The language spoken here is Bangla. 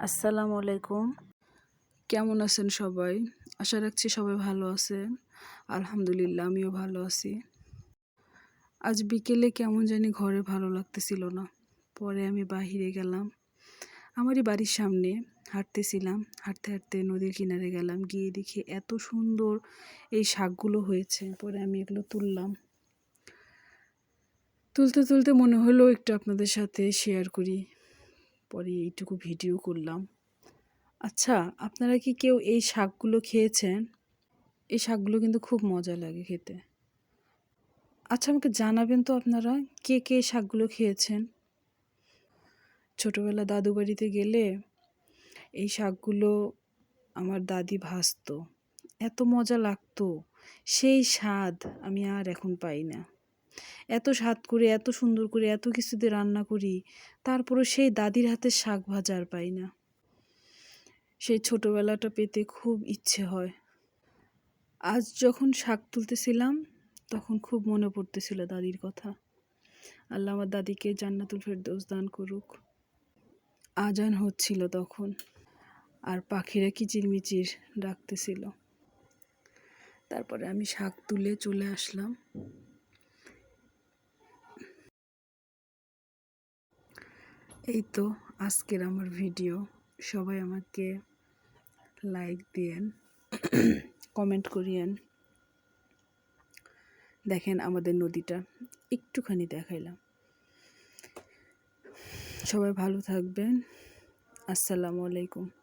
আসসালামু আলাইকুম। কেমন আছেন সবাই? আশা রাখছি সবাই ভালো আছেন। আলহামদুলিল্লাহ আমিও ভালো আছি। আজ বিকেলে কেমন জানি ঘরে ভালো লাগতেছিল না। পরে আমি বাহিরে গেলাম। আমারই বাড়ির সামনে হাঁটতেছিলাম। হাঁটতে, হাঁটতে নদীর কিনারে গেলাম। গিয়ে দেখি এত সুন্দর এই শাকগুলো হয়েছে। পরে আমি এগুলো তুললাম। তুলতে, তুলতে মনে হলো একটু আপনাদের সাথে শেয়ার করি। পরে এইটুকু ভিডিও করলাম। আচ্ছা, আপনারা কি কেউ এই শাকগুলো খেয়েছেন? এই শাকগুলো কিন্তু খুব মজা লাগে খেতে। আচ্ছা, আমাকে জানাবেন তো আপনারা কে কে এই শাকগুলো খেয়েছেন? ছোটবেলা দাদু বাড়িতে গেলে এই শাকগুলো আমার দাদি ভাজতো। এত মজা লাগতো। সেই স্বাদ আমি আর এখন পাই না। এত স্বাদ করে, এত সুন্দর করে, এত কিছু দিয়ে রান্না করি, তারপরও সেই দাদির হাতের শাক ভাজা আর পাই না। সেই ছোটবেলাটা পেতে খুব ইচ্ছে হয়। আজ যখন শাক তুলতেছিলাম তখন খুব মনে পড়তেছিল দাদির কথা। আল্লাহ আমার দাদিকে জান্নাতুল ফেরদৌস দান করুক। আজান হচ্ছিল তখন, আর পাখিরা কিচিরমিচির ডাকতেছিল। তারপরে আমি শাক তুলে চলে আসলাম। এই তো আজকের আমার ভিডিও। সবাই আমাকে লাইক দিয়েন, কমেন্ট করিয়েন। দেখেন আমাদের নদীটা একটুখানি দেখাইলাম। সবাই ভালো থাকবেন। আসসালামু আলাইকুম।